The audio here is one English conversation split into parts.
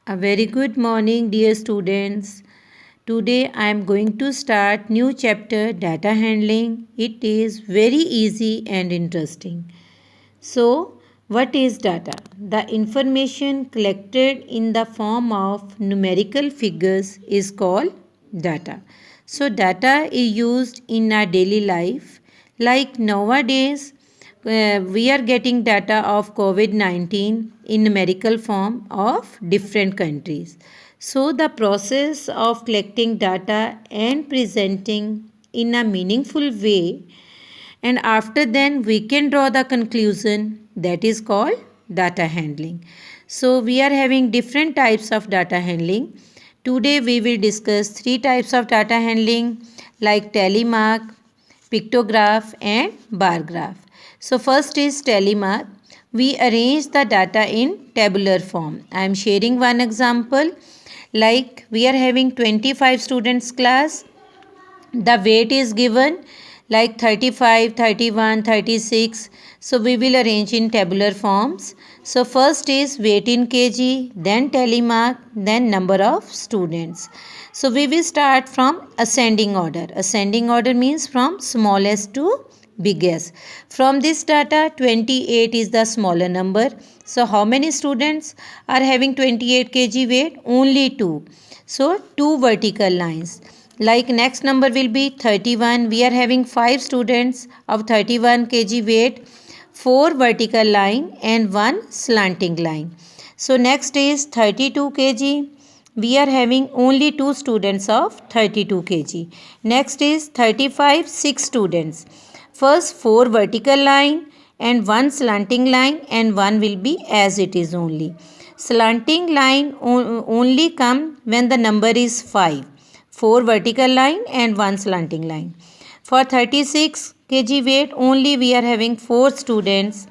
A very good morning, dear students. Today I am going to start new chapter data handling. It is very easy and interesting. So, what is data? The information collected in the form of numerical figures is called data. So, data is used in our daily life. Like nowadays, we are getting data of COVID 19 in numerical form of different countries. So, the process of collecting data and presenting in a meaningful way, and after then we can draw the conclusion, that is called data handling. So, we are having different types of data handling. Today, we will discuss three types of data handling like telemark, pictograph, and bar graph. So, first is telemark. We arrange the data in tabular form. I am sharing one example. Like we are having 25 students class, the weight is given like 35, 31, 36. So we will arrange in tabular forms. So first is weight in kg, then telemark, then number of students. So we will start from ascending order. Ascending order means from smallest to biggest. From this data, 28 is the smaller number. So how many students are having 28 kg weight? Only 2. So 2 vertical lines. Like next number will be 31. We are having 5 students of 31 kg weight, 4 vertical line and 1 slanting line. So next is 32 kg. We are having only 2 students of 32 kg. Next is 35, 6 students. First 4 vertical line and 1 slanting line, and 1 will be as it is only. Slanting line only come when the number is 5. 4 vertical line and 1 slanting line. For 36 kg weight only we are having 4 students.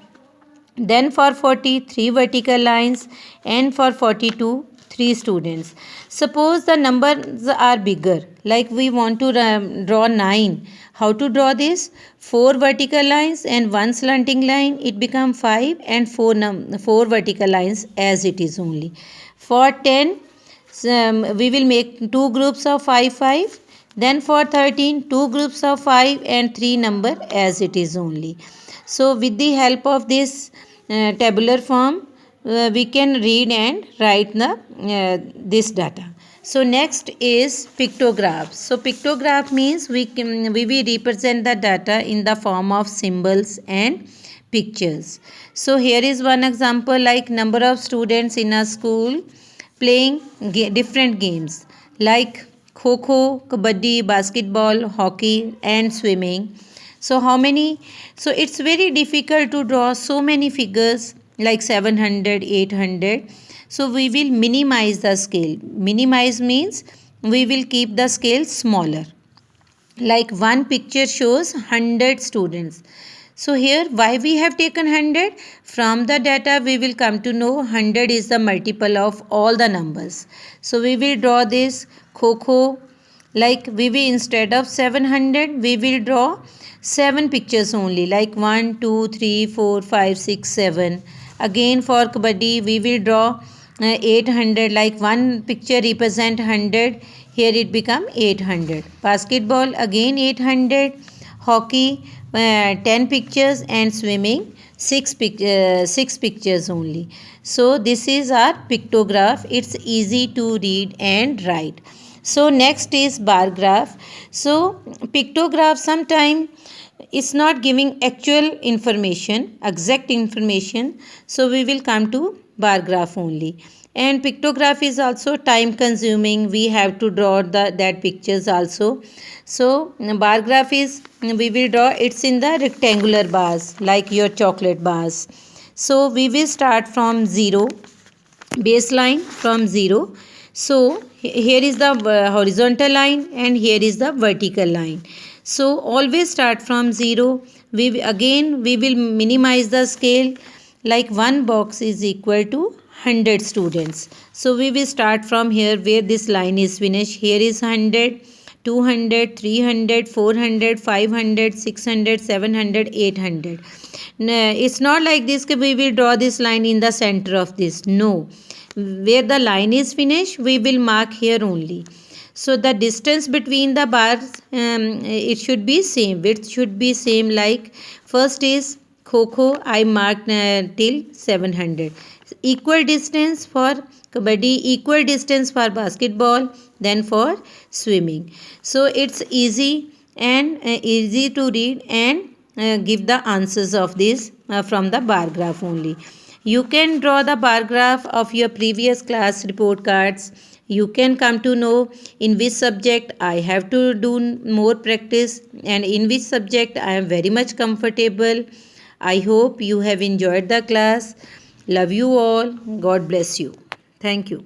Then for 43 vertical lines, and for 42 3 students. Suppose the numbers are bigger, like we want to draw 9. How to draw this? 4 vertical lines and 1 slanting line, it become 5, and 4 vertical lines as it is only. For 10, we will make 2 groups of 5 5. Then for 13, 2 groups of 5 and 3 number as it is only. So with the help of this tabular form, we can read and write this data. So next is pictograph. So pictograph means we will represent the data in the form of symbols and pictures. So here is one example, like number of students in a school playing different games like kho, kabaddi, basketball, hockey and swimming. So how many? So it's very difficult to draw so many figures like 700, 800. So we will minimize the scale. Minimize means we will keep the scale smaller. Like one picture shows 100 students. So here why we have taken 100? From the data we will come to know 100 is the multiple of all the numbers. So we will draw this kho. Like we will, instead of 700 we will draw 7 pictures only, like 1, 2, 3, 4, 5, 6, 7. Again for kabaddi we will draw 800, like one picture represent 100, here it become 800. Basketball again 800. Hockey 10 pictures, and swimming 6 pictures only. So this is our pictograph. It's easy to read and write. So next is bar graph. So pictograph sometime is not giving actual information, exact information. So we will come to bar graph only. And pictograph is also time consuming. We have to draw that pictures also. So bar graph is, we will draw, it's in the rectangular bars like your chocolate bars. So we will start from 0, baseline from 0. So here is the horizontal line and here is the vertical line. So always start from 0. We will minimize the scale, like one box is equal to 100 students. So we will start from here where this line is finished. Here is 100, 200, 300, 400, 500, 600, 700, 800. It's not like this we will draw this line in the center of this. No. where the line is finished, we will mark here only. So the distance between the bars, it should be same, width should be same. Like first is kho, I marked till 700. Equal distance for kabaddi, equal distance for basketball, then for swimming. So it's easy and easy to read and give the answers of this from the bar graph only. You can draw the bar graph of your previous class report cards. You can come to know in which subject I have to do more practice and in which subject I am very much comfortable. I hope you have enjoyed the class. Love you all. God bless you. Thank you.